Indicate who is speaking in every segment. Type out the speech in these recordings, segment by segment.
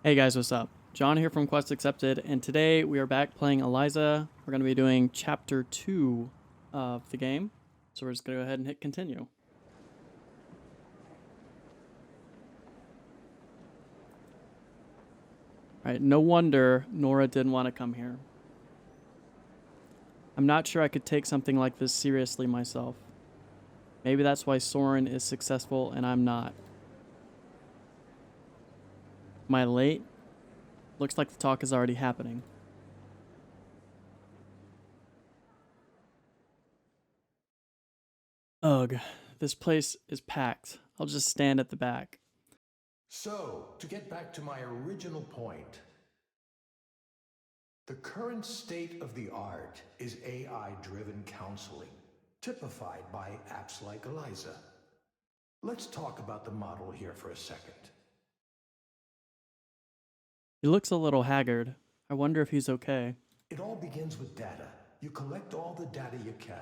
Speaker 1: Hey guys, what's up? John here from Quest Accepted, and today we are back playing Eliza. We're going to be doing Chapter 2 of the game, so we're just going to go ahead and hit continue. Alright, no wonder Nora didn't want to come here. I'm not sure I could take something like this seriously myself. Maybe that's why Soren is successful and I'm not. Am I late? Looks like the talk is already happening. Ugh, this place is packed. I'll just stand at the back.
Speaker 2: So, to get back to my original point, the current state of the art is AI-driven counseling, typified by apps like Eliza. Let's talk about the model here for a second.
Speaker 1: He looks a little haggard. I wonder if he's okay.
Speaker 2: It all begins with data. You collect all the data you can.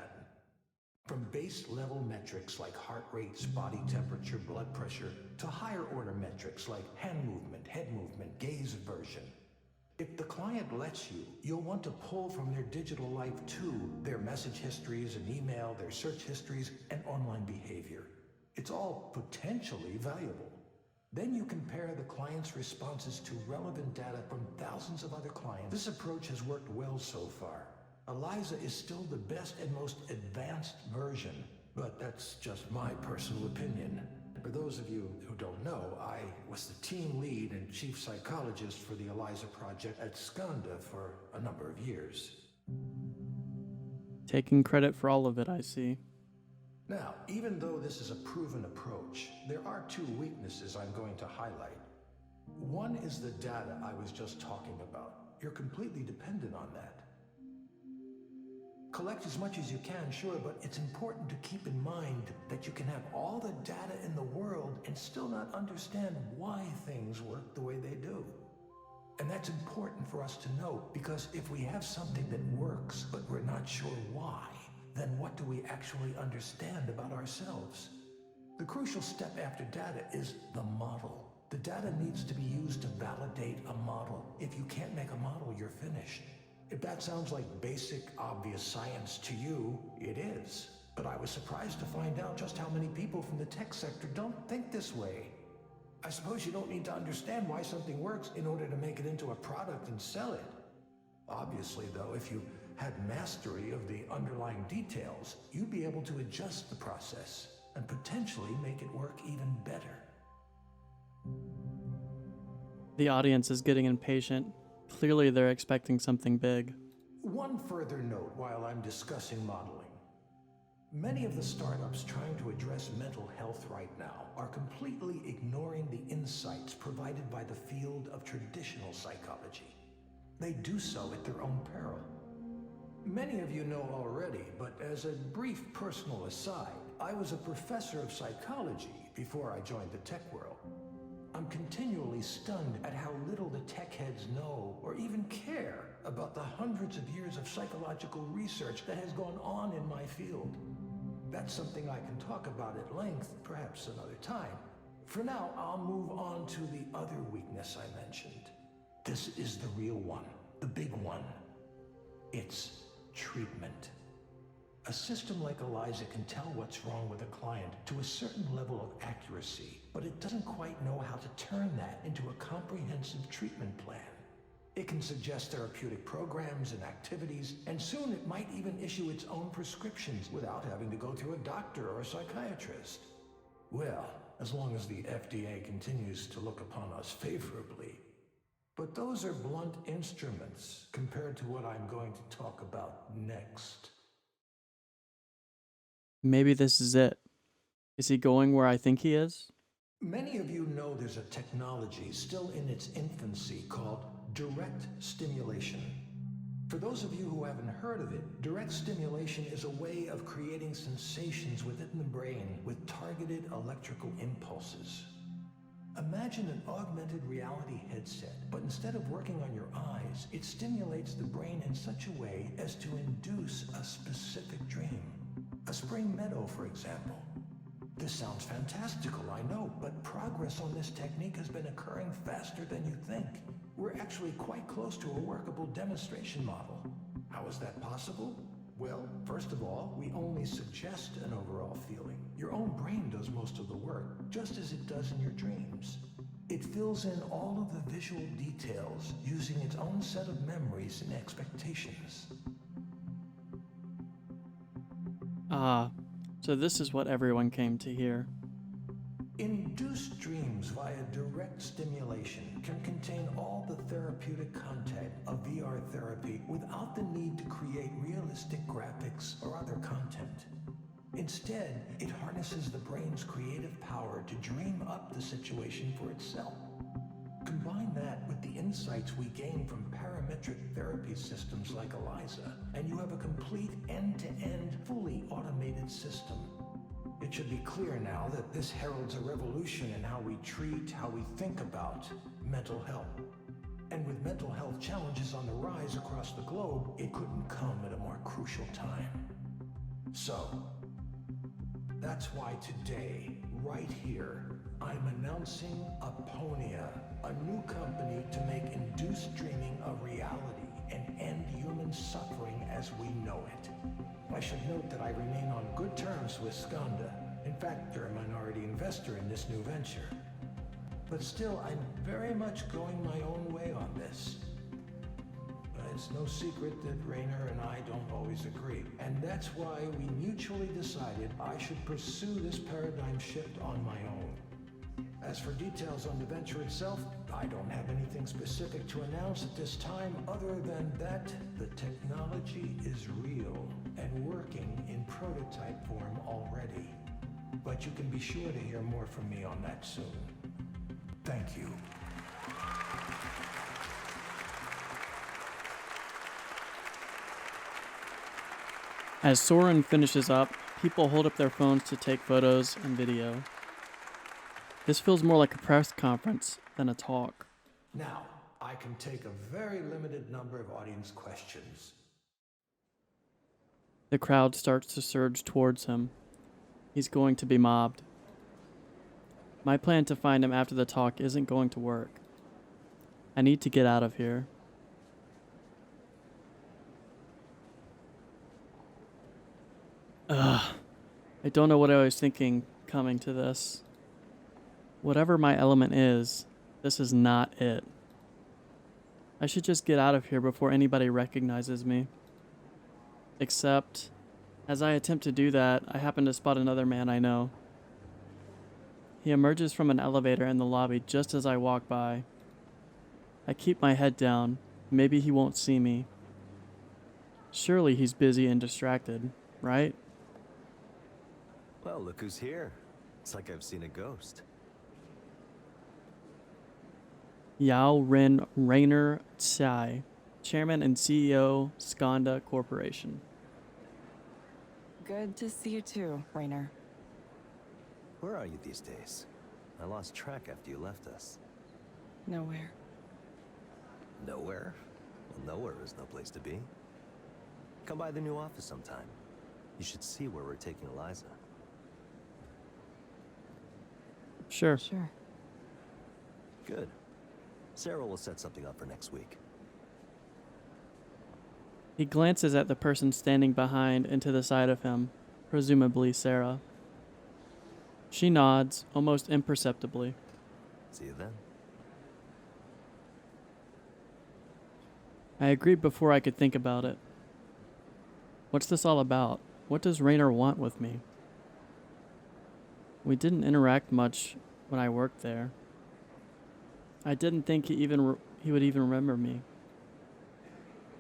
Speaker 2: From base level metrics like heart rates, body temperature, blood pressure, to higher order metrics like hand movement, head movement, gaze aversion. If the client lets you, you'll want to pull from their digital life too, their message histories and email, their search histories, and online behavior. It's all potentially valuable. Then you compare the client's responses to relevant data from thousands of other clients. This approach has worked well so far. Eliza is still the best and most advanced version, but that's just my personal opinion. For those of you who don't know, I was the team lead and chief psychologist for the Eliza project at Skanda for a number of years.
Speaker 1: Taking credit for all of it, I see.
Speaker 2: Now, even though this is a proven approach, there are two weaknesses I'm going to highlight. One is the data I was just talking about. You're completely dependent on that. Collect as much as you can, sure, but it's important to keep in mind that you can have all the data in the world and still not understand why things work the way they do. And that's important for us to know, because if we have something that works, but we're not sure why, then what do we actually understand about ourselves? The crucial step after data is the model. The data needs to be used to validate a model. If you can't make a model, you're finished. If that sounds like basic, obvious science to you, it is. But I was surprised to find out just how many people from the tech sector don't think this way. I suppose you don't need to understand why something works in order to make it into a product and sell it. Obviously, though, if you had mastery of the underlying details, you'd be able to adjust the process and potentially make it work even better.
Speaker 1: The audience is getting impatient. Clearly they're expecting something big.
Speaker 2: One further note while I'm discussing modeling. Many of the startups trying to address mental health right now are completely ignoring the insights provided by the field of traditional psychology. They do so at their own peril. Many of you know already, but as a brief personal aside, I was a professor of psychology before I joined the tech world. I'm continually stunned at how little the tech heads know or even care about the hundreds of years of psychological research that has gone on in my field. That's something I can talk about at length, perhaps another time. For now, I'll move on to the other weakness I mentioned. This is the real one, the big one. It's treatment. A system like Eliza can tell what's wrong with a client to a certain level of accuracy, but it doesn't quite know how to turn that into a comprehensive treatment plan. It can suggest therapeutic programs and activities, and soon it might even issue its own prescriptions without having to go through a doctor or a psychiatrist. Well, as long as the FDA continues to look upon us favorably. But those are blunt instruments compared to what I'm going to talk about next.
Speaker 1: Maybe this is it. Is he going where I think he is?
Speaker 2: Many of you know there's a technology still in its infancy called direct stimulation. For those of you who haven't heard of it, direct stimulation is a way of creating sensations within the brain with targeted electrical impulses. Imagine an augmented reality headset, but instead of working on your eyes, it stimulates the brain in such a way as to induce a specific dream. A spring meadow, for example. This sounds fantastical, I know, but progress on this technique has been occurring faster than you think. We're actually quite close to a workable demonstration model. How is that possible? Well, first of all, we only suggest an overall feeling. Your own brain does most of the work, just as it does in your dreams. It fills in all of the visual details using its own set of memories and expectations.
Speaker 1: So this is what everyone came to hear.
Speaker 2: Induced dreams via direct stimulation can contain all the therapeutic content of VR therapy without the need to create realistic graphics or other content. Instead, it harnesses the brain's creative power to dream up the situation for itself. Combine that with the insights we gain from parametric therapy systems like Eliza, and you have a complete end-to-end, fully automated system. It should be clear now that this heralds a revolution in how we treat, how we think about mental health. And with mental health challenges on the rise across the globe, it couldn't come at a more crucial time. So, that's why today, right here, I'm announcing Aponia, a new company to make induced dreaming a reality and end human suffering as we know it. I should note that I remain on good terms with Skanda. In fact, they're a minority investor in this new venture. But still, I'm very much going my own way on this. It's no secret that Rainer and I don't always agree. And that's why we mutually decided I should pursue this paradigm shift on my own. As for details on the venture itself, I don't have anything specific to announce at this time other than that the technology is real and working in prototype form already. But you can be sure to hear more from me on that soon. Thank you.
Speaker 1: As Soren finishes up, people hold up their phones to take photos and video. This feels more like a press conference than a talk.
Speaker 2: Now, I can take a very limited number of audience questions.
Speaker 1: The crowd starts to surge towards him. He's going to be mobbed. My plan to find him after the talk isn't going to work. I need to get out of here. I don't know what I was thinking coming to this. Whatever my element is, this is not it. I should just get out of here before anybody recognizes me. Except, as I attempt to do that, I happen to spot another man I know. He emerges from an elevator in the lobby just as I walk by. I keep my head down. Maybe he won't see me. Surely he's busy and distracted, right?
Speaker 3: Well, look who's here. It's like I've seen a ghost.
Speaker 1: Yao Ren Rainer Tsai, Chairman and CEO, Skanda Corporation.
Speaker 4: Good to see you too, Rainer.
Speaker 3: Where are you these days? I lost track after you left us.
Speaker 4: Nowhere.
Speaker 3: Nowhere? Well, nowhere is no place to be. Come by the new office sometime. You should see where we're taking Eliza.
Speaker 1: Sure.
Speaker 4: Sure.
Speaker 3: Good. Sarah will set something up for next week.
Speaker 1: He glances at the person standing behind and to the side of him, presumably Sarah. She nods, almost imperceptibly.
Speaker 3: See you then.
Speaker 1: I agreed before I could think about it. What's this all about? What does Rainer want with me? We didn't interact much when I worked there. I didn't think he would even remember me.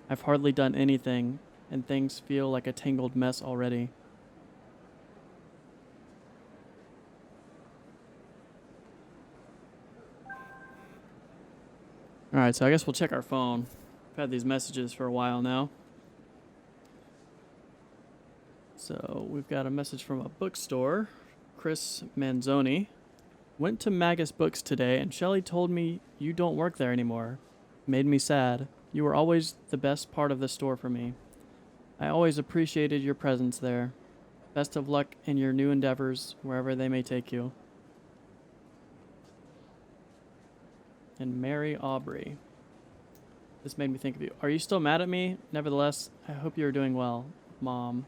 Speaker 1: I've hardly done anything, and things feel like a tangled mess already. Alright, so I guess we'll check our phone. I've had these messages for a while now. So we've got a message from a bookstore. Chris Manzoni. Went to Magus Books today, and Shelley told me you don't work there anymore. Made me sad. You were always the best part of the store for me. I always appreciated your presence there. Best of luck in your new endeavors, wherever they may take you. And Mary Aubrey. This made me think of you. Are you still mad at me? Nevertheless, I hope you are doing well, Mom.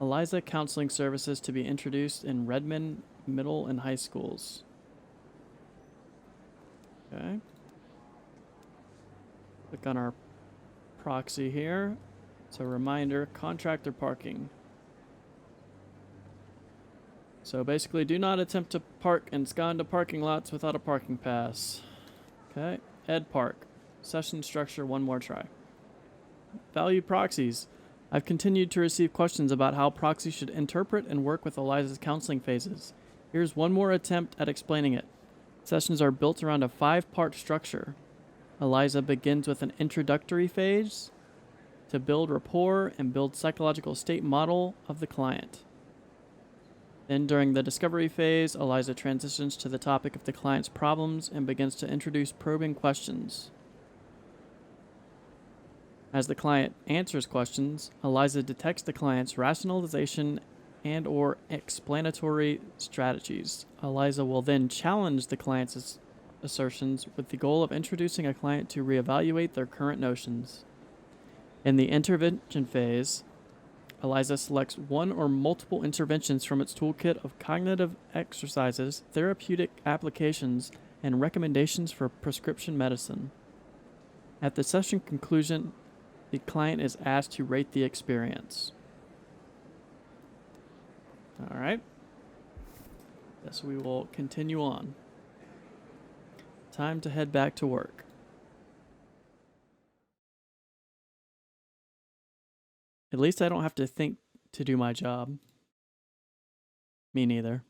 Speaker 1: Eliza Counseling Services to be introduced in Redmond middle and high schools. Okay. Click on our proxy here. It's a reminder, contractor parking. So basically, do not attempt to park and scan to parking lots without a parking pass. Okay. Ed Park. Session structure, one more try. Value proxies. I've continued to receive questions about how proxies should interpret and work with Eliza's counseling phases. Here's one more attempt at explaining it. Sessions are built around a 5-part structure. Eliza begins with an introductory phase to build rapport and build psychological state model of the client. Then during the discovery phase, Eliza transitions to the topic of the client's problems and begins to introduce probing questions. As the client answers questions, Eliza detects the client's rationalization and or explanatory strategies. Eliza will then challenge the client's assertions with the goal of introducing a client to reevaluate their current notions. In the intervention phase, Eliza selects one or multiple interventions from its toolkit of cognitive exercises, therapeutic applications, and recommendations for prescription medicine. At the session conclusion, the client is asked to rate the experience. All right. Yes, we will continue on. Time to head back to work. At least I don't have to think to do my job. Me neither.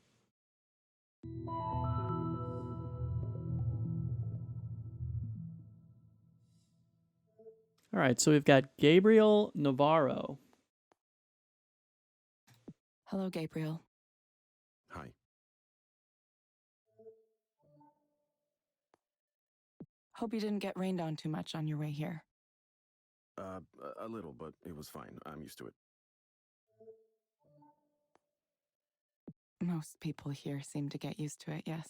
Speaker 1: All right, so we've got Gabriel Navarro.
Speaker 4: Hello, Gabriel.
Speaker 5: Hi.
Speaker 4: Hope you didn't get rained on too much on your way here.
Speaker 5: A little, but it was fine. I'm used to it.
Speaker 4: Most people here seem to get used to it, yes.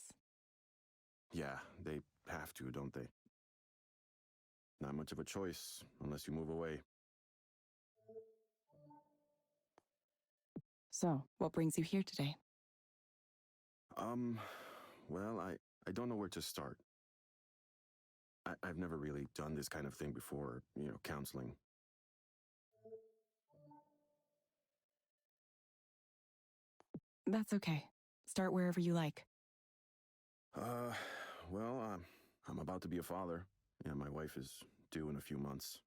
Speaker 5: Yeah, they have to, don't they? Not much of a choice, unless you move away.
Speaker 4: So, what brings you here today?
Speaker 5: Well, I don't know where to start. I've never really done this kind of thing before, counseling.
Speaker 4: That's okay. Start wherever you like.
Speaker 5: Well, I'm about to be a father. Yeah, my wife is due in a few months.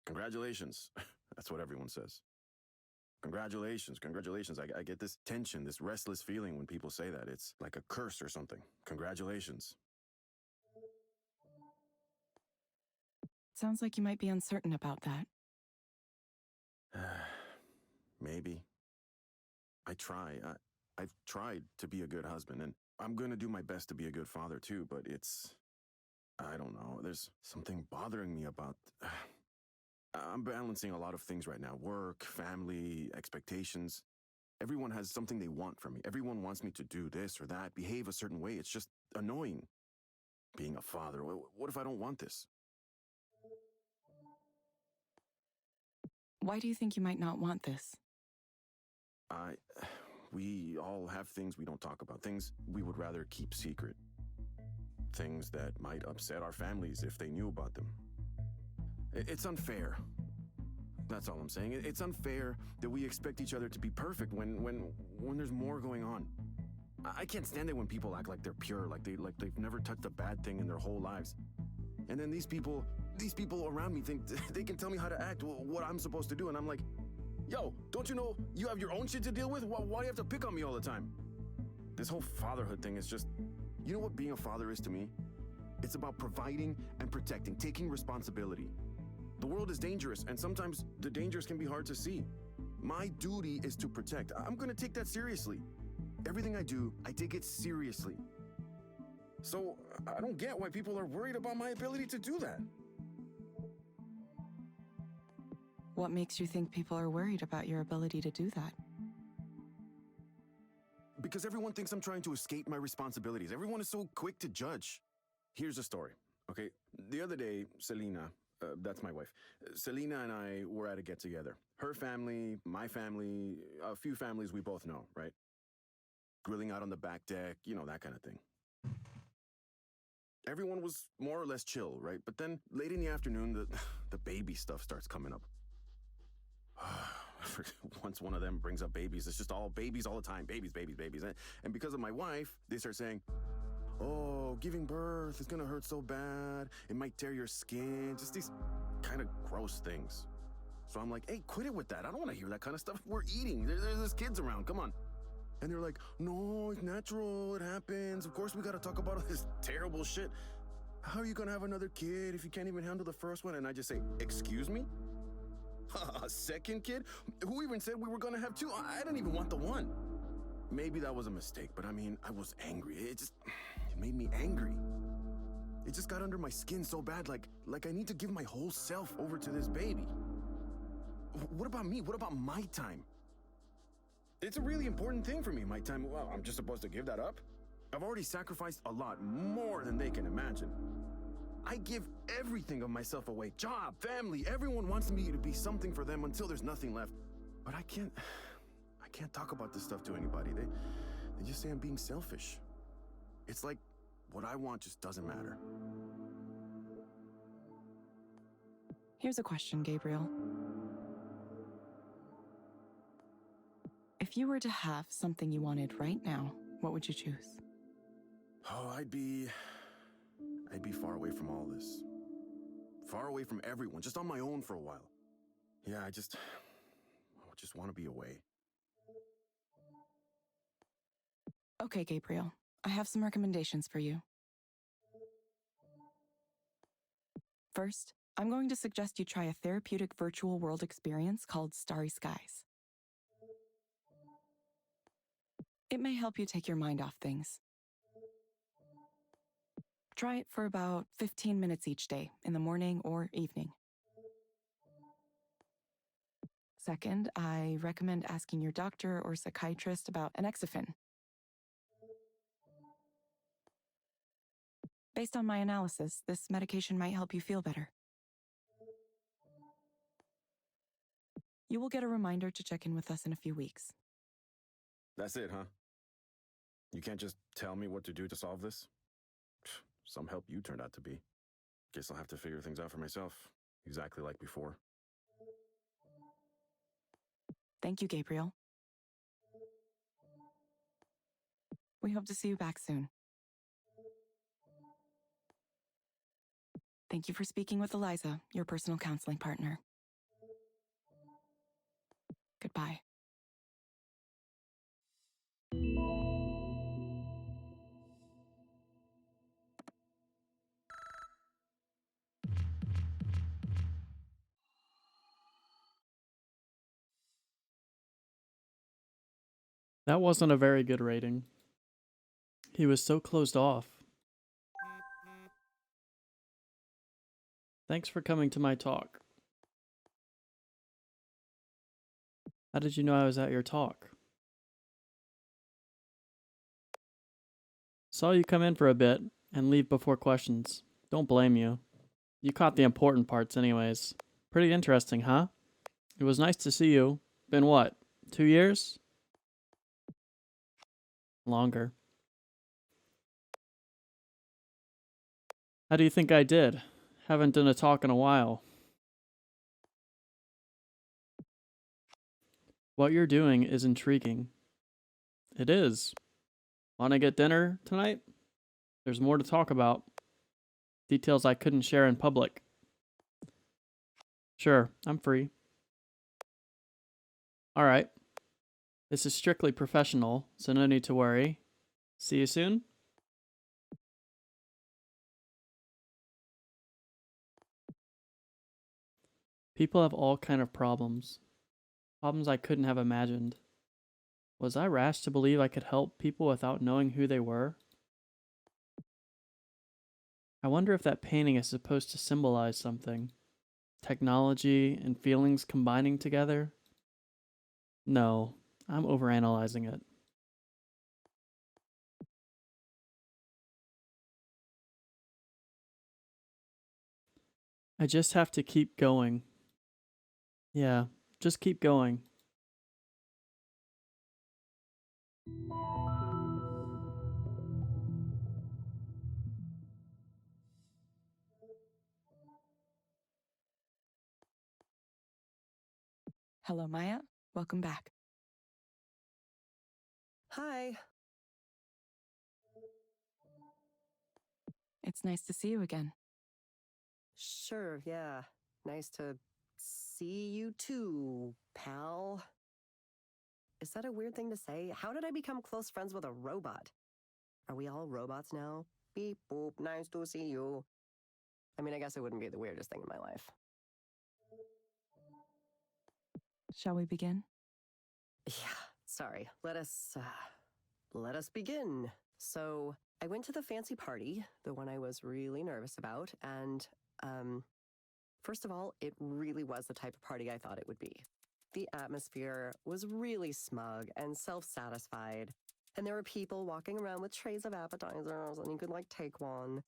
Speaker 5: Congratulations. That's what everyone says. Congratulations, congratulations. I get this tension, this restless feeling when people say that. It's like a curse or something. Congratulations.
Speaker 4: Sounds like you might be uncertain about that.
Speaker 5: Maybe. I've tried to be a good husband, and I'm going to do my best to be a good father too, but I don't know. There's something bothering me about... I'm balancing a lot of things right now. Work, family, expectations. Everyone has something they want from me. Everyone wants me to do this or that, behave a certain way. It's just annoying. Being a father, what if I don't want this?
Speaker 4: Why do you think you might not want this?
Speaker 5: We all have things we don't talk about, things we would rather keep secret. Things that might upset our families if they knew about them. It's unfair. That's all I'm saying. It's unfair that we expect each other to be perfect when there's more going on. I can't stand it when people act like they're pure, like they've never touched a bad thing in their whole lives. And then these people around me think they can tell me how to act, what I'm supposed to do, and I'm like, yo, don't you know you have your own shit to deal with? Why do you have to pick on me all the time? This whole fatherhood thing is just... You know what being a father is to me? It's about providing and protecting, taking responsibility. The world is dangerous, and sometimes the dangers can be hard to see. My duty is to protect. I'm gonna take that seriously. Everything I do, I take it seriously. So, I don't get why people are worried about my ability to do that.
Speaker 4: What makes you think people are worried about your ability to do that?
Speaker 5: Because everyone thinks I'm trying to escape my responsibilities. Everyone is so quick to judge. Here's a story, okay? The other day, Selena, that's my wife, Selena and I were at a get-together. Her family, my family, a few families we both know, right? Grilling out on the back deck, you know, that kind of thing. Everyone was more or less chill, right? But then late in the afternoon, the baby stuff starts coming up. Once one of them brings up babies, it's just all babies all the time. Babies, babies, babies. And because of my wife, they start saying, oh, giving birth is gonna hurt so bad. It might tear your skin. Just these kind of gross things. So I'm like, hey, quit it with that. I don't want to hear that kind of stuff. We're eating. There's kids around. Come on. And they're like, no, it's natural. It happens. Of course, we got to talk about all this terrible shit. How are you going to have another kid if you can't even handle the first one? And I just say, excuse me? A second kid? Who even said we were going to have two? I didn't even want the one. Maybe that was a mistake, but I mean, I was angry. It made me angry. It just got under my skin so bad, like I need to give my whole self over to this baby. What about me? What about my time? It's a really important thing for me, my time. Well, I'm just supposed to give that up? I've already sacrificed a lot, more than they can imagine. I give everything of myself away. Job, family, everyone wants me to be something for them until there's nothing left. But I can't talk about this stuff to anybody. They just say I'm being selfish. It's like what I want just doesn't matter.
Speaker 4: Here's a question, Gabriel. If you were to have something you wanted right now, what would you choose?
Speaker 5: Oh, I'd be far away from all this. Far away from everyone, just on my own for a while. Yeah, I just want to be away.
Speaker 4: Okay, Gabriel. I have some recommendations for you. First, I'm going to suggest you try a therapeutic virtual world experience called Starry Skies. It may help you take your mind off things. Try it for about 15 minutes each day, in the morning or evening. Second, I recommend asking your doctor or psychiatrist about enoxaphene. Based on my analysis, this medication might help you feel better. You will get a reminder to check in with us in a few weeks.
Speaker 5: That's it, huh? You can't just tell me what to do to solve this? Some help you turned out to be. Guess I'll have to figure things out for myself, exactly like before.
Speaker 4: Thank you, Gabriel. We hope to see you back soon. Thank you for speaking with Eliza, your personal counseling partner. Goodbye.
Speaker 1: That wasn't a very good rating. He was so closed off. Thanks for coming to my talk. How did you know I was at your talk? Saw you come in for a bit and leave before questions. Don't blame you. You caught the important parts anyways. Pretty interesting, huh? It was nice to see you. Been what, 2 years? Longer. How do you think I did? Haven't done a talk in a while. What you're doing is intriguing. It is. Want to get dinner tonight? There's more to talk about. Details I couldn't share in public. Sure, I'm free. Alright. This is strictly professional, so no need to worry. See you soon? People have all kind of problems. Problems I couldn't have imagined. Was I rash to believe I could help people without knowing who they were? I wonder if that painting is supposed to symbolize something. technology and feelings combining together? No, I'm overanalyzing it. I just have to keep going. Yeah, just keep going.
Speaker 4: Hello, Maya. Welcome back.
Speaker 6: Hi.
Speaker 4: It's nice to see you again.
Speaker 6: Sure, yeah. Nice to see you too, pal. Is that a weird thing to say? How did I become close friends with a robot? Are we all robots now? Beep boop, nice to see you. I mean, I guess it wouldn't be the weirdest thing in my life.
Speaker 4: Shall we begin?
Speaker 6: Yeah, sorry. Let us begin. So, I went to the fancy party, the one I was really nervous about, and, first of all, it really was the type of party I thought it would be. The atmosphere was really smug and self-satisfied, and there were people walking around with trays of appetizers, and you could, like, take one.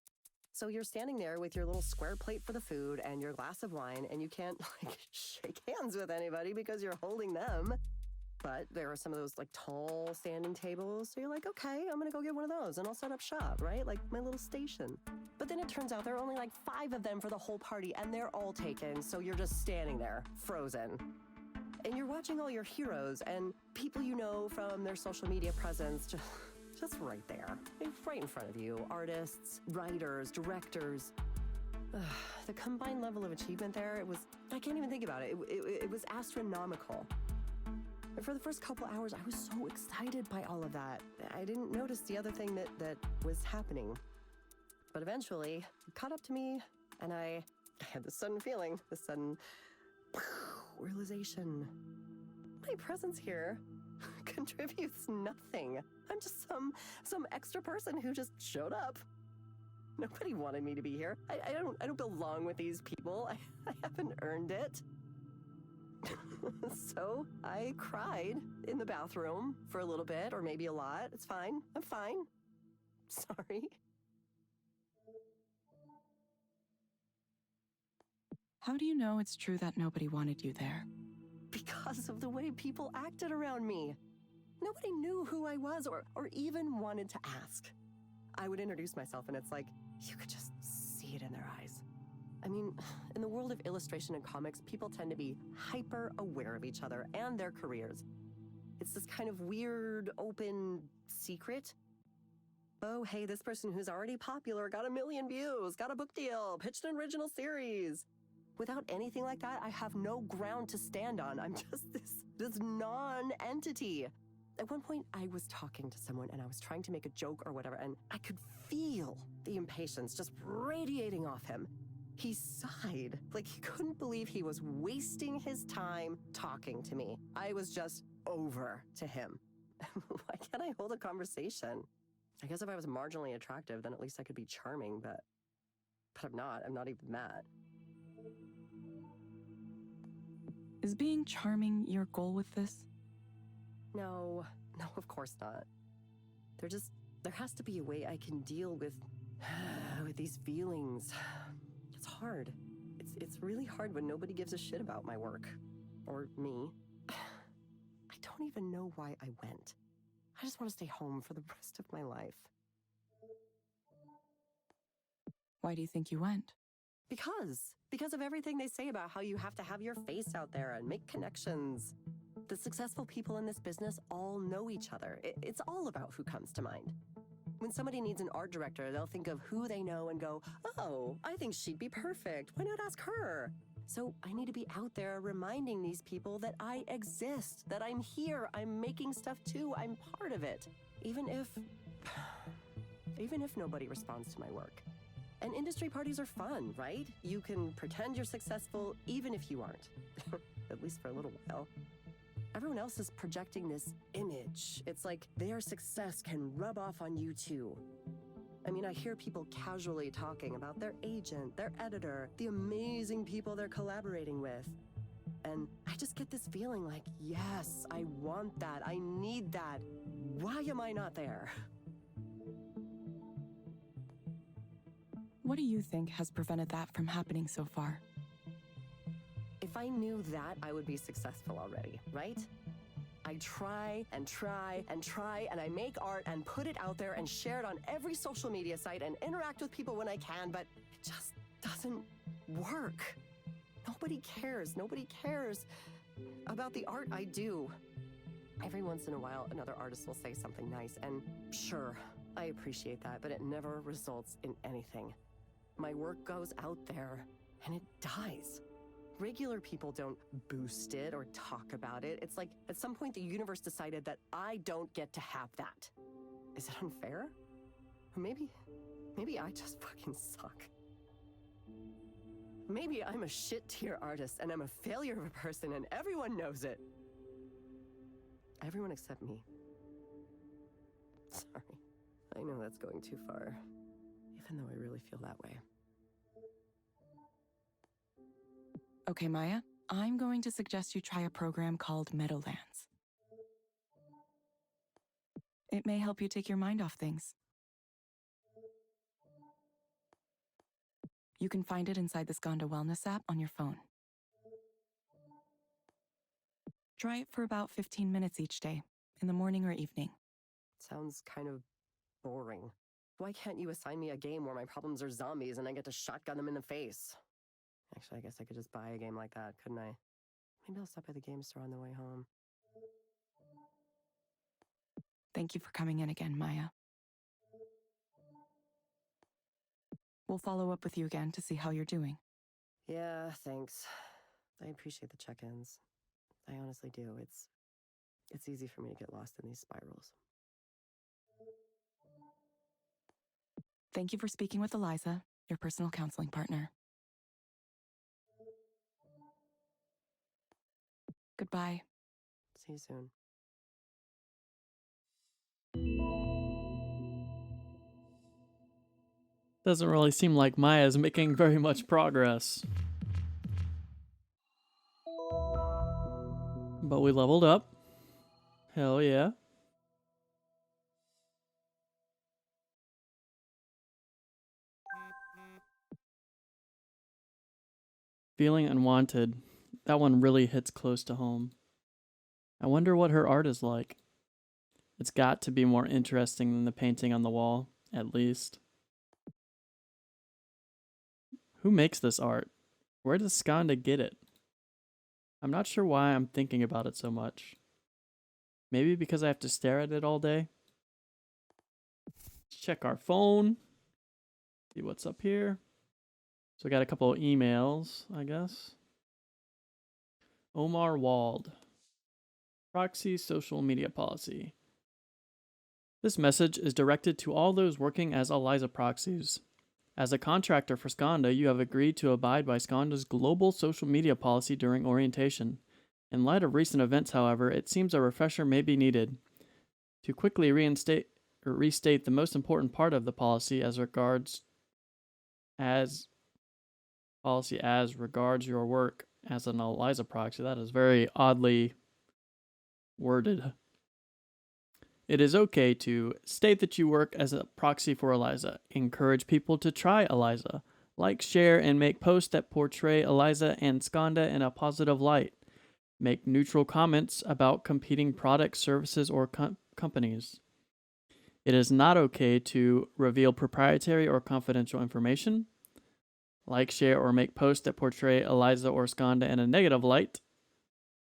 Speaker 6: So you're standing there with your little square plate for the food and your glass of wine, and you can't, like, shake hands with anybody because you're holding them. But there are some of those, like, tall standing tables, so you're like, okay, I'm gonna go get one of those, and I'll set up shop, right? Like, my little station. But then it turns out there are only, like, 5 of them for the whole party, and they're all taken, so you're just standing there, frozen. And you're watching all your heroes and people you know from their social media presence just right there, right in front of you. Artists, writers, directors. The combined level of achievement there, I can't even think about it. It was astronomical. And for the first couple hours, I was so excited by all of that. I didn't notice the other thing that was happening. But eventually, it caught up to me, and I had this sudden feeling, this sudden realization. My presence here contributes nothing. I'm just some extra person who just showed up. Nobody wanted me to be here. I don't belong with these people. I haven't earned it. So I cried in the bathroom for a little bit, or maybe a lot. It's fine. I'm fine. Sorry.
Speaker 4: How do you know it's true that nobody wanted you there?
Speaker 6: Because of the way people acted around me. Nobody knew who I was or even wanted to ask. I would introduce myself and it's like, you could just see it in their eyes. I mean, in the world of illustration and comics, people tend to be hyper aware of each other and their careers. It's this kind of weird, open secret. Oh, hey, this person who's already popular got 1 million views, got a book deal, pitched an original series. Without anything like that, I have no ground to stand on. I'm just this non-entity. At one point, I was talking to someone and I was trying to make a joke or whatever, and I could feel the impatience just radiating off him. He sighed, like he couldn't believe he was wasting his time talking to me. I was just over to him. Why can't I hold a conversation? I guess if I was marginally attractive, then at least I could be charming, but I'm not. I'm not even that.
Speaker 4: Is being charming your goal with this?
Speaker 6: No, of course not. There has to be a way I can deal with these feelings. It's hard. It's really hard when nobody gives a shit about my work. Or me. I don't even know why I went. I just want to stay home for the rest of my life.
Speaker 4: Why do you think you went?
Speaker 6: Because of everything they say about how you have to have your face out there and make connections. The successful people in this business all know each other. It's all about who comes to mind. When somebody needs an art director, they'll think of who they know and go, oh, I think she'd be perfect. Why not ask her? So I need to be out there reminding these people that I exist, that I'm here, I'm making stuff too, I'm part of it. Even if nobody responds to my work. And industry parties are fun, right? You can pretend you're successful even if you aren't. At least for a little while. Everyone else is projecting this image. It's like their success can rub off on you too. I mean, I hear people casually talking about their agent, their editor, the amazing people they're collaborating with. And I just get this feeling like, yes, I want that. I need that. Why am I not there?
Speaker 4: What do you think has prevented that from happening so far?
Speaker 6: If I knew that, I would be successful already, right? I try and try and try, and I make art and put it out there and share it on every social media site and interact with people when I can, but it just doesn't work. Nobody cares. Nobody cares about the art I do. Every once in a while, another artist will say something nice, and sure, I appreciate that, but it never results in anything. My work goes out there, and it dies. Regular people don't boost it or talk about it. It's like at some point the universe decided that I don't get to have that. Is it unfair? Or maybe I just fucking suck. Maybe I'm a shit-tier artist and I'm a failure of a person and everyone knows it. Everyone except me. Sorry. I know that's going too far, even though I really feel that way.
Speaker 4: Okay, Maya, I'm going to suggest you try a program called Meadowlands. It may help you take your mind off things. You can find it inside the Skanda Wellness app on your phone. Try it for about 15 minutes each day, in the morning or evening.
Speaker 6: Sounds kind of boring. Why can't you assign me a game where my problems are zombies and I get to shotgun them in the face? Actually, I guess I could just buy a game like that, couldn't I? Maybe I'll stop by the game store on the way home.
Speaker 4: Thank you for coming in again, Maya. We'll follow up with you again to see how you're doing.
Speaker 6: Yeah, thanks. I appreciate the check-ins. I honestly do. It's easy for me to get lost in these spirals.
Speaker 4: Thank you for speaking with Eliza, your personal counseling partner. Goodbye.
Speaker 6: See you soon.
Speaker 1: Doesn't really seem like Maya's making very much progress. But we leveled up. Hell yeah. Feeling unwanted. That one really hits close to home. I wonder what her art is like. It's got to be more interesting than the painting on the wall, at least. Who makes this art? Where does Skanda get it? I'm not sure why I'm thinking about it so much. Maybe because I have to stare at it all day? Let's check our phone. See what's up here. So we got a couple of emails, I guess. Omar Wald. Proxy social media policy. This message is directed to all those working as Eliza proxies. As a contractor for Skanda, you have agreed to abide by Skanda's global social media policy during orientation. In light of recent events, however, it seems a refresher may be needed. To quickly restate the most important part of the policy as regards your work as an Eliza proxy. That is very oddly worded. It is okay to state that you work as a proxy for Eliza, encourage people to try Eliza, like, share, and make posts that portray Eliza and Skanda in a positive light, make neutral comments about competing products, services, or companies. It is not okay to reveal proprietary or confidential information, like, share, or make posts that portray Eliza or Skanda in a negative light.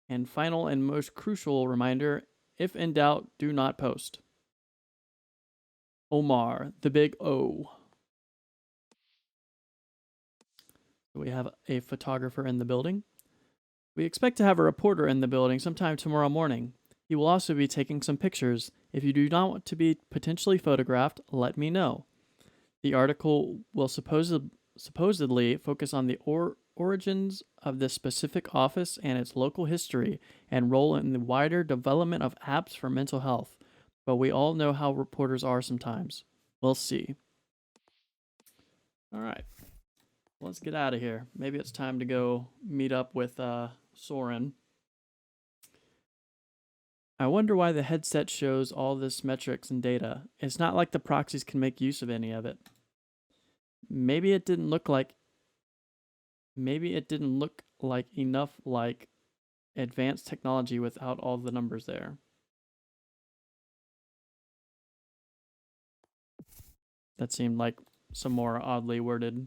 Speaker 1: And final and most crucial reminder, if in doubt, do not post. Omar, the big O. We have a photographer in the building. We expect to have a reporter in the building sometime tomorrow morning. He will also be taking some pictures. If you do not want to be potentially photographed, let me know. The article will supposedly focus on the origins of this specific office and its local history and role in the wider development of apps for mental health. But we all know how reporters are sometimes. We'll see. All right. Let's get out of here. Maybe it's time to go meet up with Soren. I wonder why the headset shows all this metrics and data. It's not like the proxies can make use of any of it. Maybe it didn't look like enough like advanced technology without all the numbers there. That seemed like some more oddly worded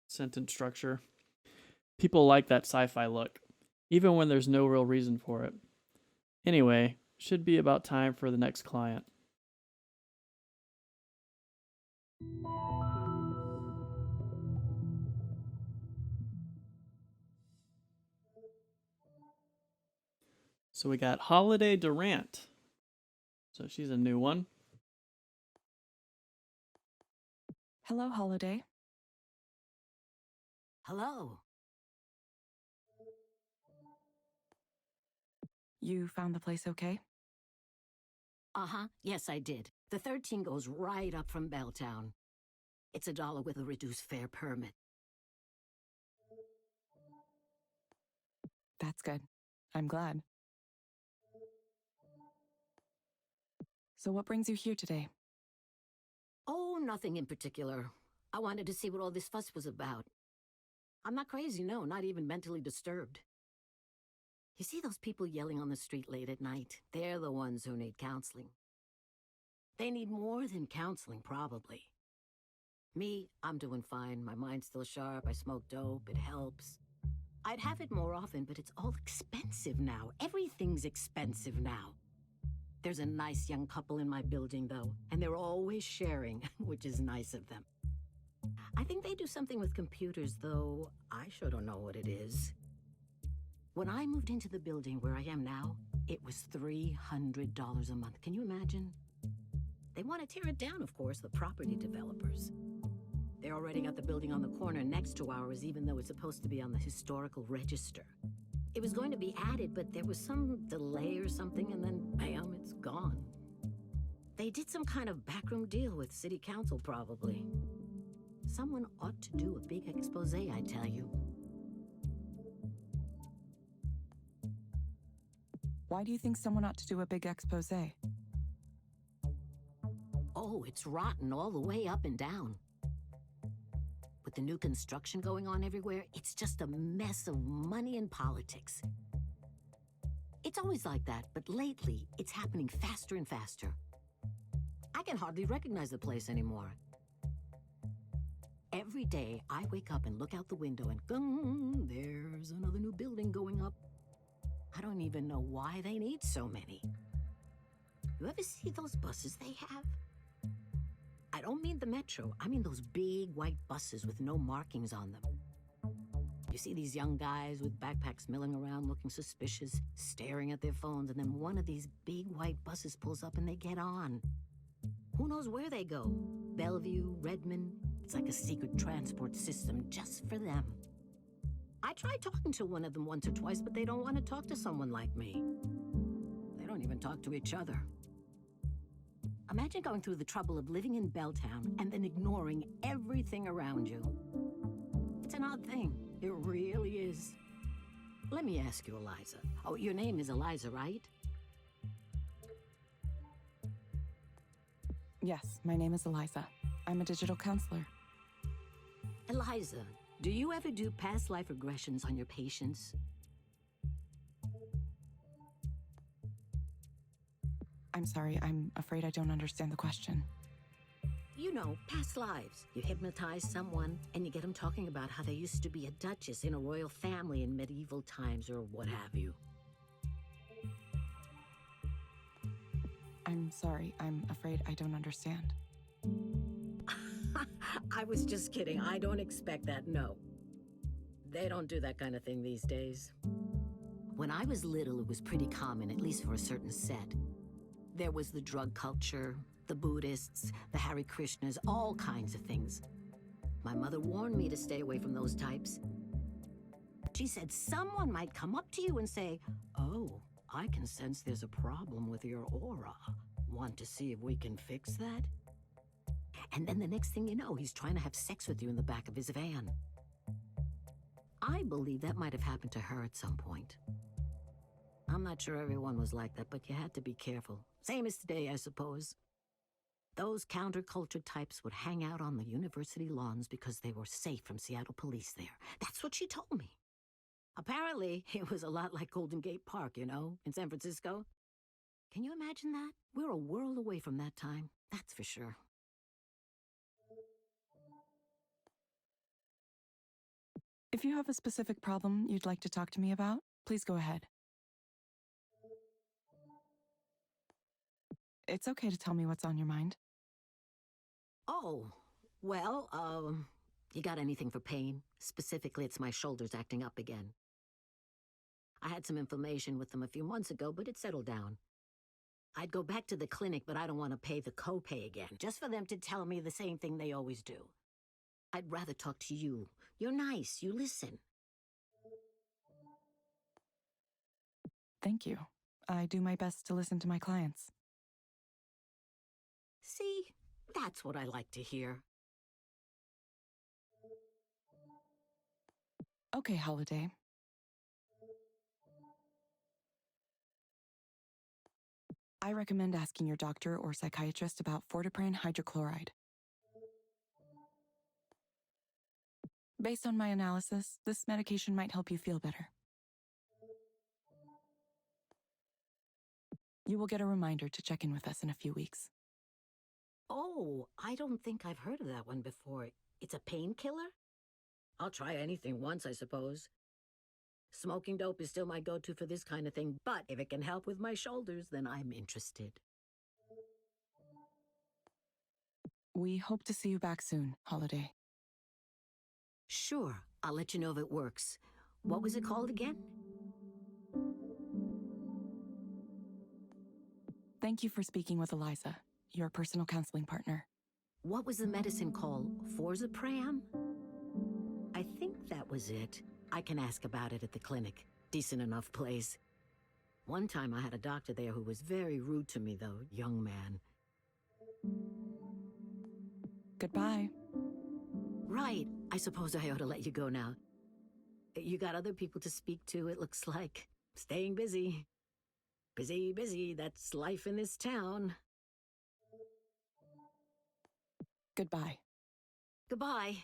Speaker 1: sentence structure. People like that sci-fi look, even when there's no real reason for it. Anyway, should be about time for the next client. So we got Holliday Durant. So she's a new one.
Speaker 4: Hello, Holliday.
Speaker 7: Hello.
Speaker 4: You found the place okay?
Speaker 7: Uh-huh. Yes, I did. The 13 goes right up from Belltown. It's $1 with a reduced fare permit.
Speaker 4: That's good. I'm glad. So what brings you here today?
Speaker 7: Oh, nothing in particular. I wanted to see what all this fuss was about. I'm not crazy, no, not even mentally disturbed. You see those people yelling on the street late at night? They're the ones who need counseling. They need more than counseling, probably. Me, I'm doing fine. My mind's still sharp. I smoke dope. It helps. I'd have it more often, but it's all expensive now. Everything's expensive now. There's a nice young couple in my building, though, and they're always sharing, which is nice of them. I think they do something with computers, though I sure don't know what it is. When I moved into the building where I am now, it was $300 a month. Can you imagine? They want to tear it down, of course, the property developers. They already got the building on the corner next to ours, even though it's supposed to be on the historical register. It was going to be added, but there was some delay or something, and then bam, it's gone. They did some kind of backroom deal with city council, probably. Someone ought to do a big expose, I tell you.
Speaker 4: Why do you think someone ought to do a big expose?
Speaker 7: Oh, it's rotten all the way up and down. With the new construction going on everywhere, it's just a mess of money and politics. It's always like that, but lately, it's happening faster and faster. I can hardly recognize the place anymore. Every day, I wake up and look out the window and there's another new building going up. I don't even know why they need so many. You ever see those buses they have? I don't mean the metro. I mean those big white buses with no markings on them. You see these young guys with backpacks milling around looking suspicious, staring at their phones, and then one of these big white buses pulls up and they get on. Who knows where they go? Bellevue, Redmond. It's like a secret transport system just for them. I tried talking to one of them once or twice, but they don't want to talk to someone like me. They don't even talk to each other. Imagine going through the trouble of living in Belltown and then ignoring everything around you. It's an odd thing. It really is. Let me ask you, Eliza. Oh, your name is Eliza, right?
Speaker 4: Yes, my name is Eliza. I'm a digital counselor.
Speaker 7: Eliza, do you ever do past life regressions on your patients?
Speaker 4: I'm sorry, I'm afraid I don't understand the question.
Speaker 7: You know, past lives. You hypnotize someone and you get them talking about how they used to be a duchess in a royal family in medieval times or what have you.
Speaker 4: I'm sorry, I'm afraid I don't understand.
Speaker 7: I was just kidding. I don't expect that, no. They don't do that kind of thing these days. When I was little, it was pretty common, at least for a certain set. There was the drug culture, the Buddhists, the Hare Krishnas, all kinds of things. My mother warned me to stay away from those types. She said someone might come up to you and say, "Oh, I can sense there's a problem with your aura. Want to see if we can fix that?" And then the next thing you know, he's trying to have sex with you in the back of his van. I believe that might have happened to her at some point. I'm not sure everyone was like that, but you had to be careful. Same as today, I suppose. Those counterculture types would hang out on the university lawns because they were safe from Seattle police there. That's what she told me. Apparently, it was a lot like Golden Gate Park, you know, in San Francisco. Can you imagine that? We're a world away from that time, that's for sure.
Speaker 4: If you have a specific problem you'd like to talk to me about, please go ahead. It's okay to tell me what's on your mind.
Speaker 7: Oh, well, you got anything for pain? Specifically, it's my shoulders acting up again. I had some information with them a few months ago, but it settled down. I'd go back to the clinic, but I don't want to pay the copay again, just for them to tell me the same thing they always do. I'd rather talk to you. You're nice, you listen.
Speaker 4: Thank you. I do my best to listen to my clients.
Speaker 7: See, that's what I like to hear.
Speaker 4: Okay, Holliday. I recommend asking your doctor or psychiatrist about fortiprin hydrochloride. Based on my analysis, this medication might help you feel better. You will get a reminder to check in with us in a few weeks.
Speaker 7: Oh, I don't think I've heard of that one before. It's a painkiller? I'll try anything once, I suppose. Smoking dope is still my go-to for this kind of thing, but if it can help with my shoulders, then I'm interested.
Speaker 4: We hope to see you back soon, Holliday.
Speaker 7: Sure, I'll let you know if it works. What was it called again?
Speaker 4: Thank you for speaking with Eliza, your personal counseling partner.
Speaker 7: What was the medicine called? Forzapram? I think that was it. I can ask about it at the clinic. Decent enough place. One time I had a doctor there who was very rude to me, though, young man.
Speaker 4: Goodbye.
Speaker 7: Right. I suppose I ought to let you go now. You got other people to speak to, it looks like. Staying busy. Busy, busy. That's life in this town.
Speaker 4: Goodbye.
Speaker 7: Goodbye.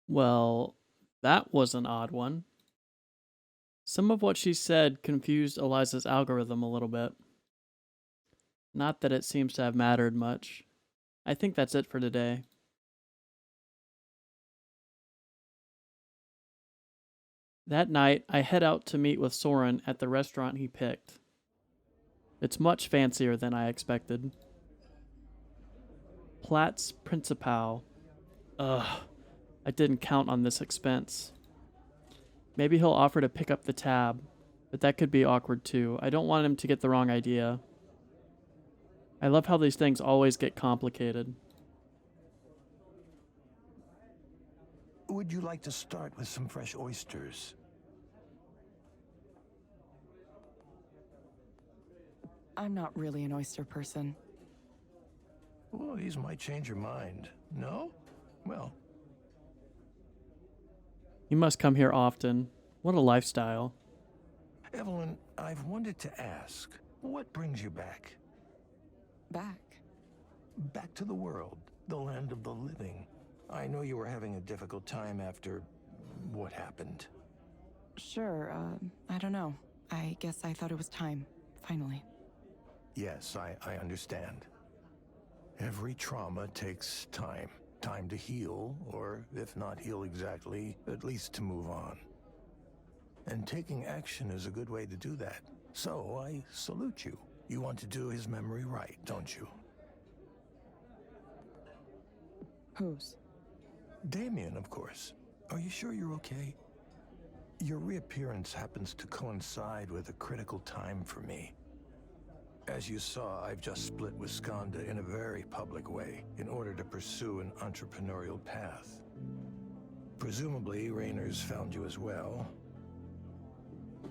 Speaker 1: Well, that was an odd one. Some of what she said confused Eliza's algorithm a little bit. Not that it seems to have mattered much. I think that's it for today. That night, I head out to meet with Soren at the restaurant he picked. It's much fancier than I expected. Platz Principal. Ugh, I didn't count on this expense. Maybe he'll offer to pick up the tab, but that could be awkward too. I don't want him to get the wrong idea. I love how these things always get complicated.
Speaker 2: Would you like to start with some fresh oysters?
Speaker 4: I'm not really an oyster person.
Speaker 2: Well, these might change your mind. No? Well,
Speaker 1: You must come here often. What a lifestyle.
Speaker 2: Evelyn, I've wanted to ask, what brings you back?
Speaker 4: Back.
Speaker 2: Back to the world, the land of the living. I know you were having a difficult time after what happened.
Speaker 4: Sure, I don't know. I guess I thought it was time, finally.
Speaker 2: Yes, I understand. Every trauma takes time. Time to heal, or if not heal exactly, at least to move on. And taking action is a good way to do that. So I salute you. You want to do his memory right, don't you?
Speaker 4: Whose?
Speaker 2: Damian, of course. Are you sure you're okay? Your reappearance happens to coincide with a critical time for me. As you saw, I've just split with Skanda in a very public way in order to pursue an entrepreneurial path. Presumably, Raynor's found you as well.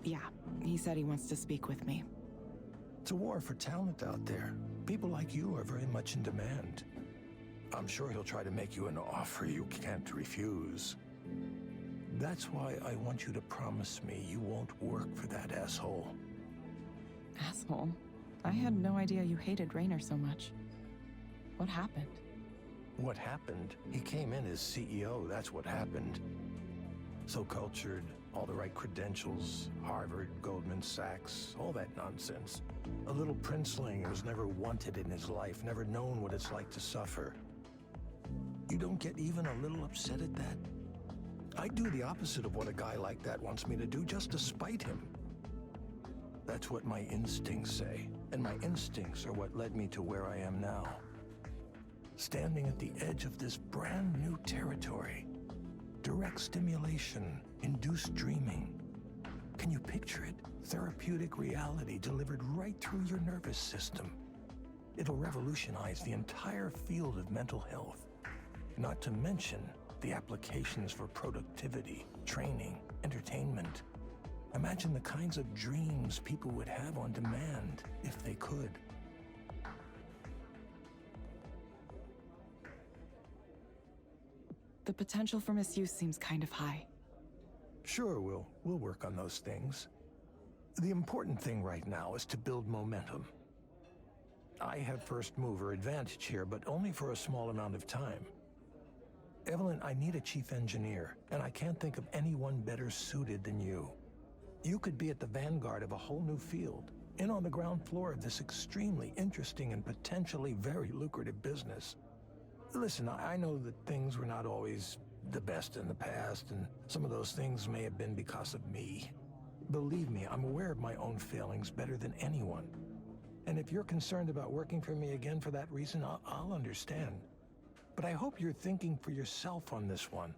Speaker 4: Yeah, he said he wants to speak with me.
Speaker 2: It's a war for talent out there. People like you are very much in demand. I'm sure he'll try to make you an offer you can't refuse. That's why I want you to promise me you won't work for that asshole.
Speaker 4: Asshole? I had no idea you hated Raynor so much. What happened?
Speaker 2: What happened? He came in as CEO, that's what happened. So cultured, all the right credentials, Harvard, Goldman Sachs, all that nonsense. A little princeling who's never wanted in his life, never known what it's like to suffer. You don't get even a little upset at that? I'd do the opposite of what a guy like that wants me to do just to spite him. That's what my instincts say, and my instincts are what led me to where I am now. Standing at the edge of this brand new territory. Direct stimulation, induced dreaming. Can you picture it? Therapeutic reality delivered right through your nervous system. It'll revolutionize the entire field of mental health. Not to mention the applications for productivity, training, entertainment. Imagine the kinds of dreams people would have on demand if they could.
Speaker 4: The potential for misuse seems kind of high.
Speaker 2: Sure, we'll work on those things. The important thing right now is to build momentum. I have first mover advantage here, but only for a small amount of time. Evelyn, I need a chief engineer, and I can't think of anyone better suited than you. You could be at the vanguard of a whole new field, in on the ground floor of this extremely interesting and potentially very lucrative business. Listen, I know that things were not always the best in the past, and some of those things may have been because of me. Believe me, I'm aware of my own failings better than anyone. And if you're concerned about working for me again for that reason, I'll understand. But I hope you're thinking for yourself on this one.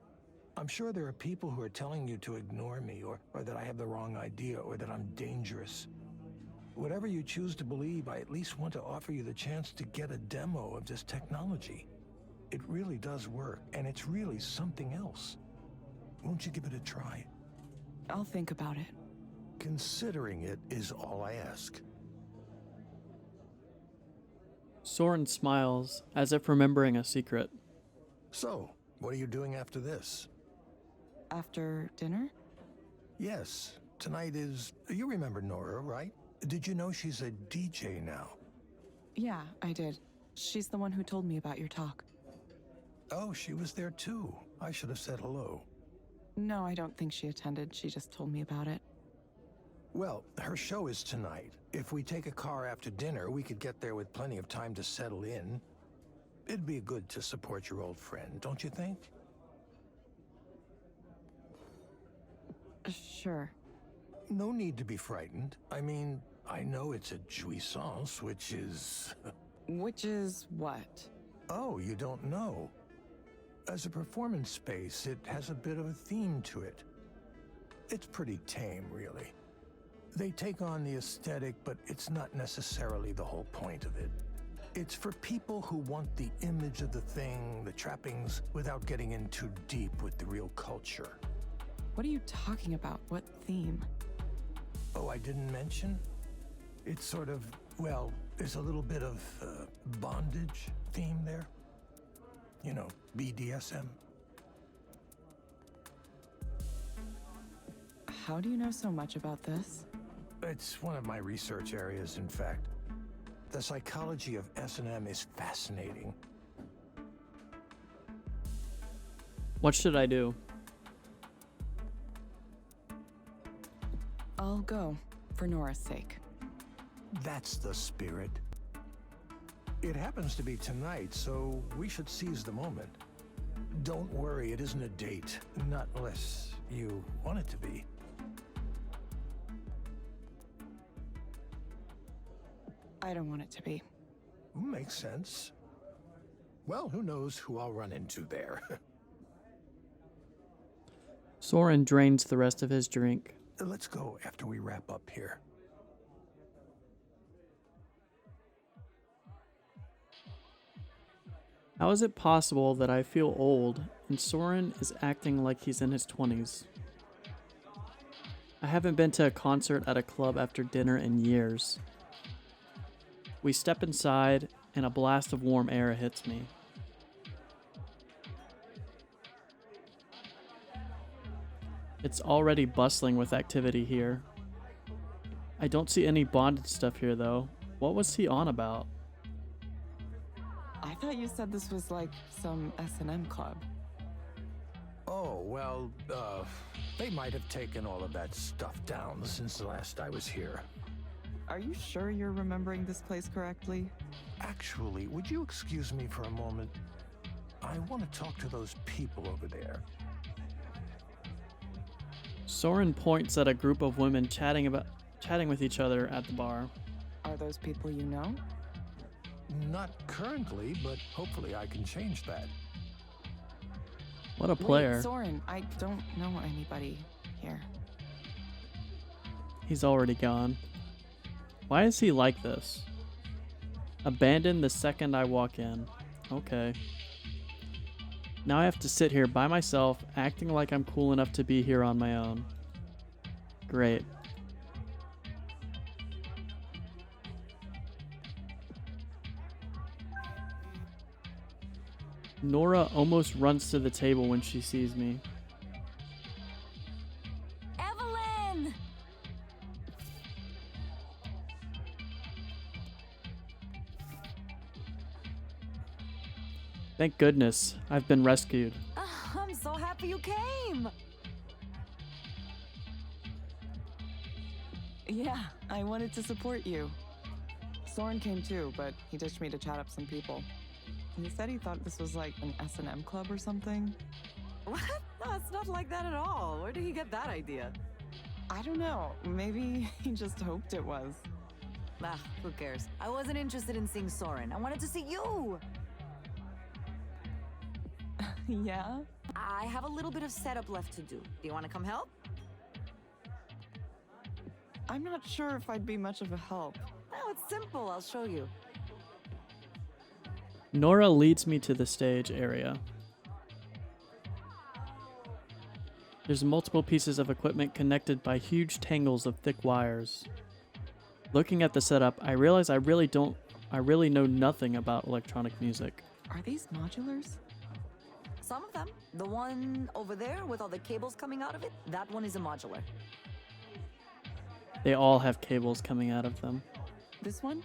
Speaker 2: I'm sure there are people who are telling you to ignore me, or that I have the wrong idea, or that I'm dangerous. Whatever you choose to believe, I at least want to offer you the chance to get a demo of this technology. It really does work, and it's really something else. Won't you give it a try?
Speaker 4: I'll think about it.
Speaker 2: Considering it is all I ask.
Speaker 1: Soren smiles, as if remembering a secret.
Speaker 2: So, what are you doing after this?
Speaker 4: After dinner?
Speaker 2: Yes, tonight is... You remember Nora, right? Did you know she's a DJ now?
Speaker 4: Yeah, I did. She's the one who told me about your talk.
Speaker 2: Oh, she was there too. I should have said hello.
Speaker 4: No, I don't think she attended. She just told me about it.
Speaker 2: Well, her show is tonight. If we take a car after dinner, we could get there with plenty of time to settle in. It'd be good to support your old friend, don't you think?
Speaker 4: Sure.
Speaker 2: No need to be frightened. I mean, I know it's a jouissance, which is...
Speaker 4: Which is what?
Speaker 2: Oh, you don't know. As a performance space, it has a bit of a theme to it. It's pretty tame, really. They take on the aesthetic, but it's not necessarily the whole point of it. It's for people who want the image of the thing, the trappings, without getting in too deep with the real culture.
Speaker 4: What are you talking about? What theme?
Speaker 2: Oh, I didn't mention? It's sort of, well, there's a little bit of bondage theme there. You know, BDSM.
Speaker 4: How do you know so much about this?
Speaker 2: It's one of my research areas, in fact. The psychology of S&M is fascinating.
Speaker 1: What should I do?
Speaker 4: I'll go, for Nora's sake.
Speaker 2: That's the spirit. It happens to be tonight, so we should seize the moment. Don't worry, it isn't a date. Not unless you want it to be.
Speaker 4: I don't want it to be.
Speaker 2: Makes sense. Well, who knows who I'll run into there.
Speaker 1: Soren drains the rest of his drink.
Speaker 2: Let's go after we wrap up here.
Speaker 1: How is it possible that I feel old and Soren is acting like he's in his 20s? I haven't been to a concert at a club after dinner in years. We step inside and a blast of warm air hits me. It's already bustling with activity here. I don't see any bondage stuff here though. What was he on about?
Speaker 4: I thought you said this was like some S&M club.
Speaker 2: Oh, well, they might have taken all of that stuff down since the last I was here.
Speaker 4: Are you sure you're remembering this place correctly?
Speaker 2: Actually, would you excuse me for a moment? I want to talk to those people over there.
Speaker 1: Soren points at a group of women chatting with each other at the bar.
Speaker 4: Are those people you know?
Speaker 2: Not currently, but hopefully I can change that.
Speaker 1: What a player.
Speaker 4: Wait, Soren, I don't know anybody here.
Speaker 1: He's already gone. Why is he like this? Abandoned the second I walk in. Okay. Now I have to sit here by myself, acting like I'm cool enough to be here on my own. Great. Nora almost runs to the table when she sees me.
Speaker 8: Evelyn!
Speaker 1: Thank goodness, I've been rescued.
Speaker 8: I'm so happy you came!
Speaker 4: Yeah, I wanted to support you. Soren came too, but he ditched me to chat up some people. He said he thought this was like an S&M club or something.
Speaker 8: What? No, it's not like that at all. Where did he get that idea?
Speaker 4: I don't know. Maybe he just hoped it was.
Speaker 8: Ah, who cares? I wasn't interested in seeing Soren. I wanted to see you!
Speaker 4: Yeah?
Speaker 8: I have a little bit of setup left to do. Do you want to come help?
Speaker 4: I'm not sure if I'd be much of a help.
Speaker 8: No, it's simple. I'll show you.
Speaker 1: Nora leads me to the stage area. There's multiple pieces of equipment connected by huge tangles of thick wires. Looking at the setup, I realize I really know nothing about electronic music.
Speaker 4: Are these modulars?
Speaker 8: Some of them. The one over there with all the cables coming out of it, that one is a modular.
Speaker 1: They all have cables coming out of them.
Speaker 4: This one?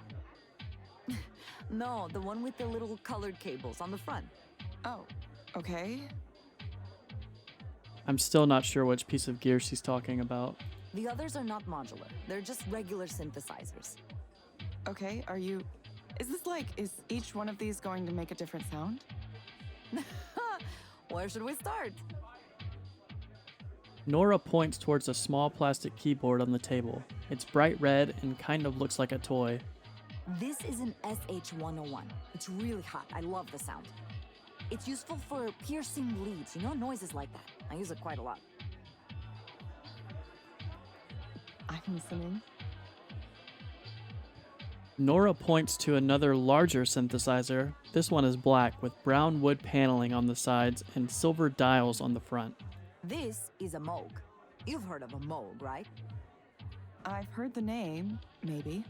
Speaker 8: No, the one with the little colored cables on the front.
Speaker 4: Oh, okay.
Speaker 1: I'm still not sure which piece of gear she's talking about.
Speaker 8: The others are not modular. They're just regular synthesizers.
Speaker 4: Okay, is each one of these going to make a different sound?
Speaker 8: Where should we start?
Speaker 1: Nora points towards a small plastic keyboard on the table. It's bright red and kind of looks like a toy.
Speaker 8: This is an SH-101. It's really hot. I love the sound. It's useful for piercing leads, noises like that. I use it quite a lot.
Speaker 4: I'm listening.
Speaker 1: Nora points to another larger synthesizer. This one is black with brown wood paneling on the sides and silver dials on the front.
Speaker 8: This is a Moog. You've heard of a Moog, right?
Speaker 4: I've heard the name, maybe.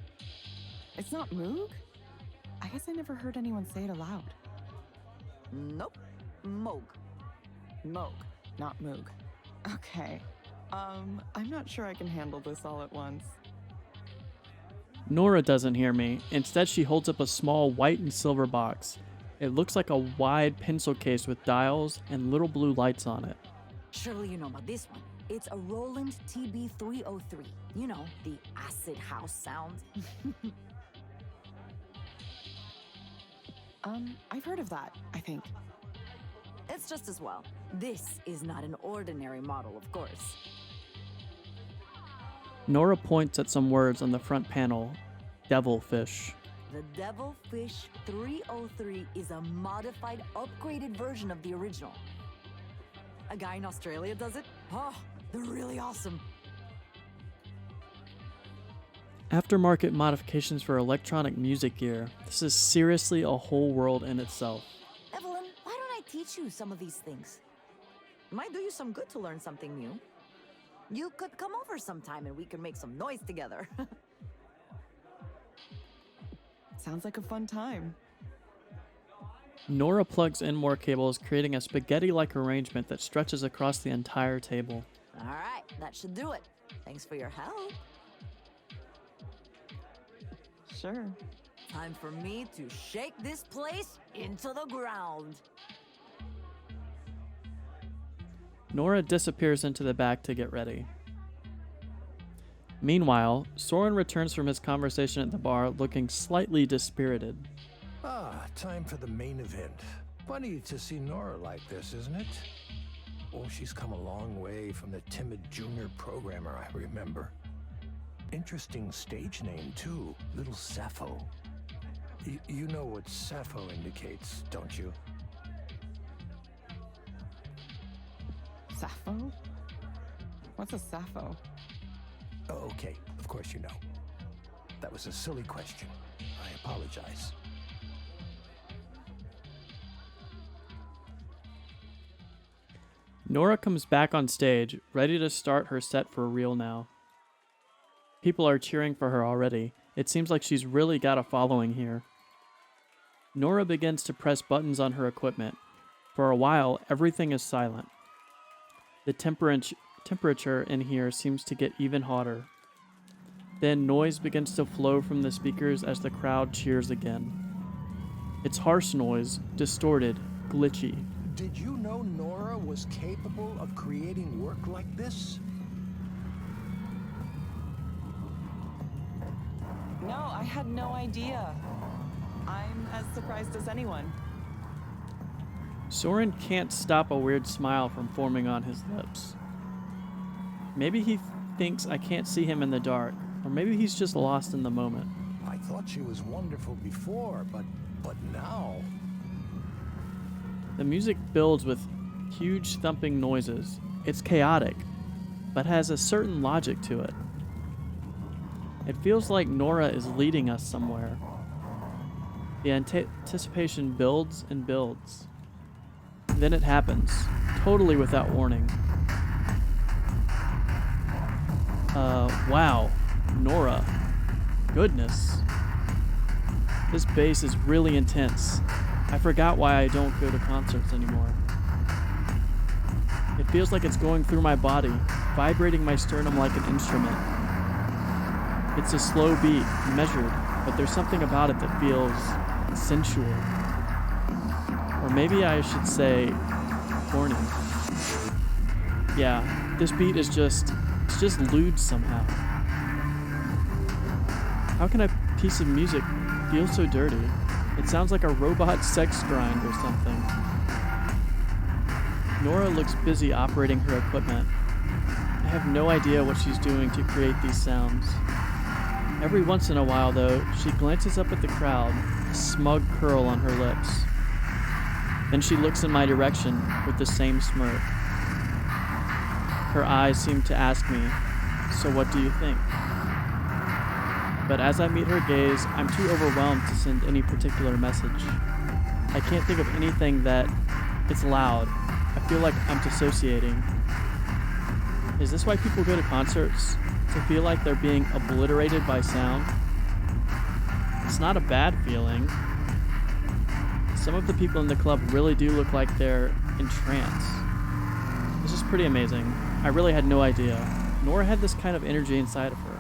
Speaker 4: It's not Moog? I guess I never heard anyone say it aloud.
Speaker 8: Nope. Moog.
Speaker 4: Moog, not Moog. Okay. I'm not sure I can handle this all at once.
Speaker 1: Nora doesn't hear me. Instead, she holds up a small white and silver box. It looks like a wide pencil case with dials and little blue lights on it.
Speaker 8: Surely you know about this one. It's a Roland TB-303. You know, the acid house sound.
Speaker 4: I've heard of that, I think.
Speaker 8: It's just as well. This is not an ordinary model, of course.
Speaker 1: Nora points at some words on the front panel. Devilfish.
Speaker 8: The Devilfish 303 is a modified, upgraded version of the original. A guy in Australia does it? Oh, they're really awesome.
Speaker 1: Aftermarket modifications for electronic music gear. This is seriously a whole world in itself.
Speaker 8: teach you some of these things. Might do you some good to learn something new. You could come over sometime and we could make some noise together.
Speaker 4: Sounds like a fun time.
Speaker 1: Nora plugs in more cables, creating a spaghetti-like arrangement that stretches across the entire table.
Speaker 8: All right, that should do it. Thanks for your help.
Speaker 4: Sure.
Speaker 8: Time for me to shake this place into the ground.
Speaker 1: Nora disappears into the back to get ready. Meanwhile, Soren returns from his conversation at the bar looking slightly dispirited.
Speaker 2: Ah, time for the main event. Funny to see Nora like this, isn't it? Oh, she's come a long way from the timid junior programmer I remember. Interesting stage name, too. Little Sappho. You know what Sappho indicates, don't you?
Speaker 4: Sappho? What's a Sappho?
Speaker 2: Oh, okay, of course you know. That was a silly question. I apologize.
Speaker 1: Nora comes back on stage, ready to start her set for real now. People are cheering for her already. It seems like she's really got a following here. Nora begins to press buttons on her equipment. For a while, everything is silent. The temperature in here seems to get even hotter. Then noise begins to flow from the speakers as the crowd cheers again. It's harsh noise, distorted, glitchy.
Speaker 2: Did you know Nora was capable of creating work like this?
Speaker 4: No, I had no idea. I'm as surprised as anyone.
Speaker 1: Soren can't stop a weird smile from forming on his lips. Maybe he thinks I can't see him in the dark, or maybe he's just lost in the moment.
Speaker 2: I thought she was wonderful before, but now...
Speaker 1: The music builds with huge thumping noises. It's chaotic, but has a certain logic to it. It feels like Nora is leading us somewhere. The anticipation builds and builds. Then it happens, totally without warning. Wow, Nora. Goodness. This bass is really intense. I forgot why I don't go to concerts anymore. It feels like it's going through my body, vibrating my sternum like an instrument. It's a slow beat, measured, but there's something about it that feels sensual. Or maybe I should say horny. Yeah, this beat is just lewd somehow. How can a piece of music feel so dirty? It sounds like a robot sex grind or something. Nora looks busy operating her equipment. I have no idea what she's doing to create these sounds. Every once in a while, though, she glances up at the crowd, a smug curl on her lips. Then she looks in my direction with the same smirk. Her eyes seem to ask me, "So what do you think?" But as I meet her gaze, I'm too overwhelmed to send any particular message. I can't think of anything that... It's loud. I feel like I'm dissociating. Is this why people go to concerts? To feel like they're being obliterated by sound? It's not a bad feeling. Some of the people in the club really do look like they're in trance. This is pretty amazing. I really had no idea. Nora had this kind of energy inside of her.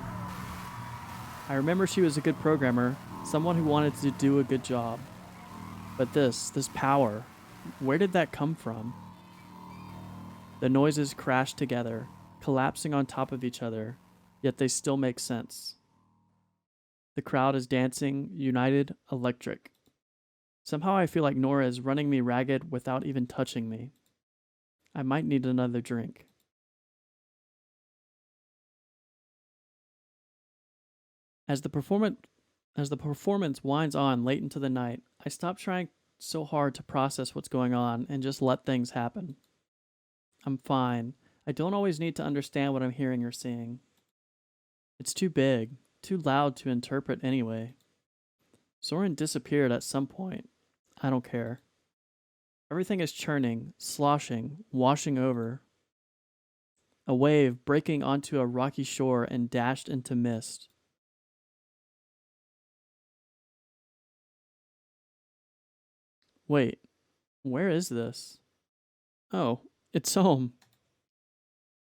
Speaker 1: I remember she was a good programmer, someone who wanted to do a good job. But this power, where did that come from? The noises crash together, collapsing on top of each other, yet they still make sense. The crowd is dancing, united, electric. Somehow I feel like Nora is running me ragged without even touching me. I might need another drink. As the performance winds on late into the night, I stop trying so hard to process what's going on and just let things happen. I'm fine. I don't always need to understand what I'm hearing or seeing. It's too big, too loud to interpret anyway. Soren disappeared at some point. I don't care. Everything is churning, sloshing, washing over. A wave breaking onto a rocky shore and dashed into mist. Wait, where is this? Oh, it's home.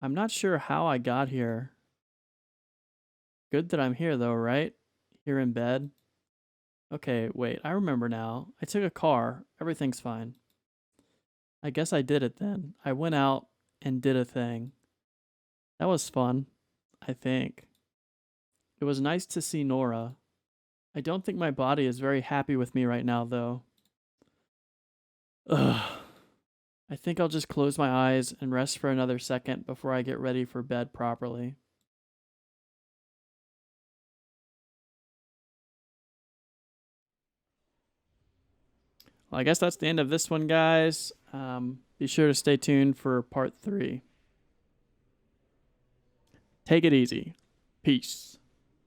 Speaker 1: I'm not sure how I got here. Good that I'm here though, right? Here in bed. Okay, wait, I remember now. I took a car. Everything's fine. I guess I did it then. I went out and did a thing. That was fun, I think. It was nice to see Nora. I don't think my body is very happy with me right now, though. Ugh. I think I'll just close my eyes and rest for another second before I get ready for bed properly. Well, I guess that's the end of this one, guys. Be sure to stay tuned for part 3. Take it easy. Peace.